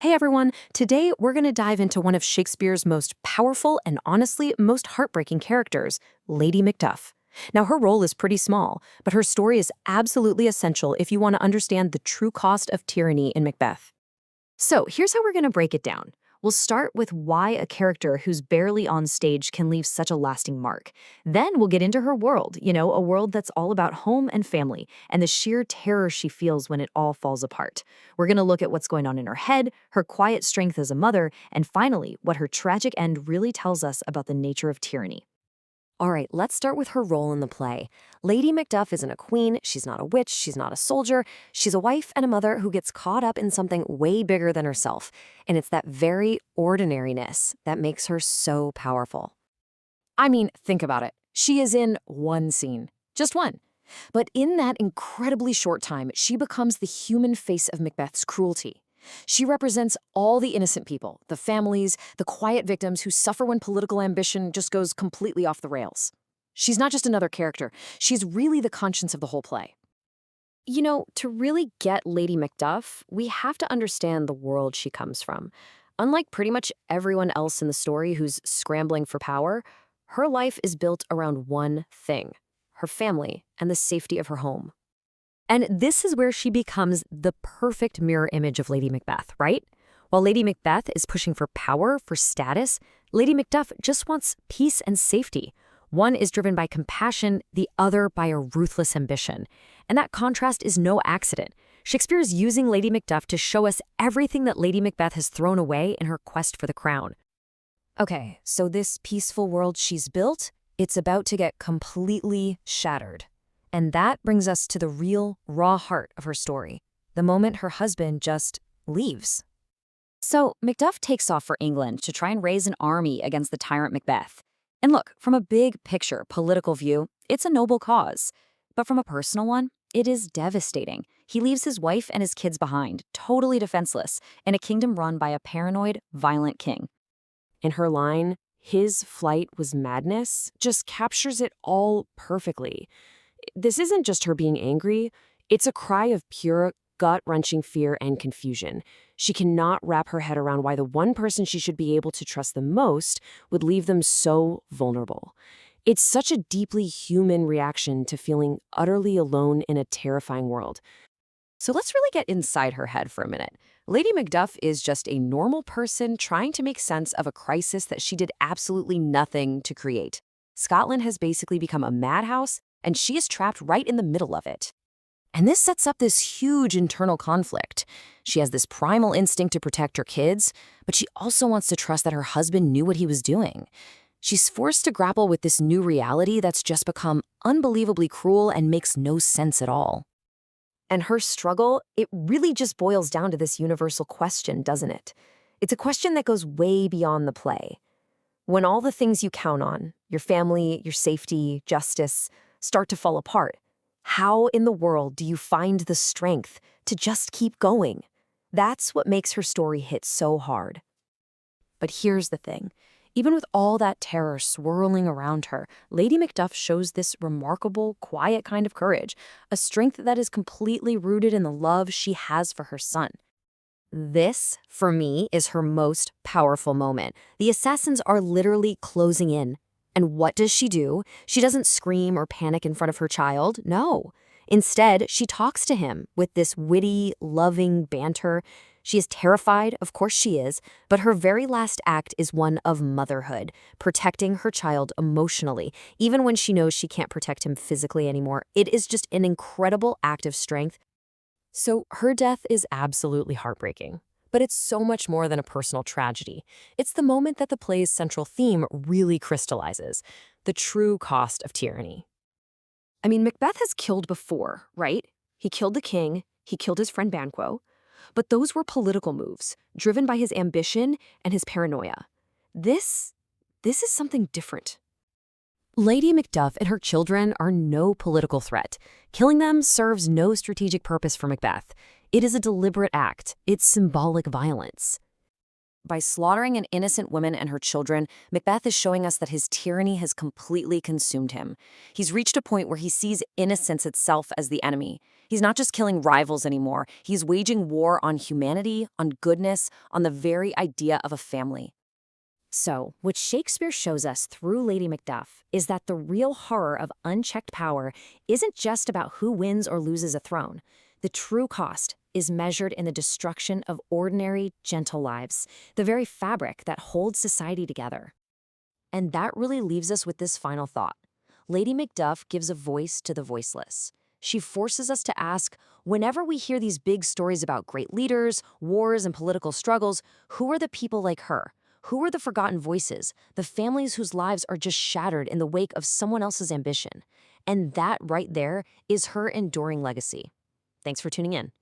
Hey everyone, today we're going to dive into one of Shakespeare's most powerful and honestly most heartbreaking characters, Lady Macduff. Now, her role is pretty small, but her story is absolutely essential if you want to understand the true cost of tyranny in Macbeth. So, here's how we're going to break it down. We'll start with why a character who's barely on stage can leave such a lasting mark. Then we'll get into her world, a world that's all about home and family, and the sheer terror she feels when it all falls apart. We're going to look at what's going on in her head, her quiet strength as a mother, and finally, what her tragic end really tells us about the nature of tyranny. All right, let's start with her role in the play. Lady Macduff isn't a queen, she's not a witch, she's not a soldier. She's a wife and a mother who gets caught up in something way bigger than herself. And it's that very ordinariness that makes her so powerful. I mean, think about it. She is in one scene, just one. But in that incredibly short time, she becomes the human face of Macbeth's cruelty. She represents all the innocent people, the families, the quiet victims who suffer when political ambition just goes completely off the rails. She's not just another character, she's really the conscience of the whole play. To really get Lady Macduff, we have to understand the world she comes from. Unlike pretty much everyone else in the story who's scrambling for power, her life is built around one thing: her family and the safety of her home. And this is where she becomes the perfect mirror image of Lady Macbeth, right? While Lady Macbeth is pushing for power, for status, Lady Macduff just wants peace and safety. One is driven by compassion, the other by a ruthless ambition. And that contrast is no accident. Shakespeare is using Lady Macduff to show us everything that Lady Macbeth has thrown away in her quest for the crown. Okay, so this peaceful world she's built, it's about to get completely shattered. And that brings us to the real, raw heart of her story, the moment her husband just leaves. So Macduff takes off for England to try and raise an army against the tyrant Macbeth. And look, from a big picture, political view, it's a noble cause. But from a personal one, it is devastating. He leaves his wife and his kids behind, totally defenseless, in a kingdom run by a paranoid, violent king. And her line, "His flight was madness," just captures it all perfectly. This isn't just her being angry, it's a cry of pure, gut-wrenching fear and confusion. She cannot wrap her head around why the one person she should be able to trust the most would leave them so vulnerable. It's such a deeply human reaction to feeling utterly alone in a terrifying world. So let's really get inside her head for a minute. Lady Macduff is just a normal person trying to make sense of a crisis that she did absolutely nothing to create. Scotland has basically become a madhouse, and she is trapped right in the middle of it. And this sets up this huge internal conflict. She has this primal instinct to protect her kids, but she also wants to trust that her husband knew what he was doing. She's forced to grapple with this new reality that's just become unbelievably cruel and makes no sense at all. And her struggle, it really just boils down to this universal question, doesn't it? It's a question that goes way beyond the play. When all the things you count on, your family, your safety, justice, start to fall apart, how in the world do you find the strength to just keep going? That's what makes her story hit so hard. But here's the thing. Even with all that terror swirling around her, Lady Macduff shows this remarkable, quiet kind of courage, a strength that is completely rooted in the love she has for her son. This, for me, is her most powerful moment. The assassins are literally closing in. And what does she do? She doesn't scream or panic in front of her child. No. Instead, she talks to him with this witty, loving banter. She is terrified, of course she is, but her very last act is one of motherhood, protecting her child emotionally, even when she knows she can't protect him physically anymore. It is just an incredible act of strength. So her death is absolutely heartbreaking. But it's so much more than a personal tragedy. It's the moment that the play's central theme really crystallizes: the true cost of tyranny. I mean, Macbeth has killed before, right? He killed the king, he killed his friend Banquo, but those were political moves, driven by his ambition and his paranoia. This is something different. Lady Macduff and her children are no political threat. Killing them serves no strategic purpose for Macbeth. It is a deliberate act. It's symbolic violence. By slaughtering an innocent woman and her children, Macbeth is showing us that his tyranny has completely consumed him. He's reached a point where he sees innocence itself as the enemy. He's not just killing rivals anymore, he's waging war on humanity, on goodness, on the very idea of a family. So, what Shakespeare shows us through Lady Macduff is that the real horror of unchecked power isn't just about who wins or loses a throne. The true cost is measured in the destruction of ordinary, gentle lives, the very fabric that holds society together. And that really leaves us with this final thought. Lady Macduff gives a voice to the voiceless. She forces us to ask, whenever we hear these big stories about great leaders, wars, and political struggles, who are the people like her? Who are the forgotten voices, the families whose lives are just shattered in the wake of someone else's ambition? And that right there is her enduring legacy. Thanks for tuning in.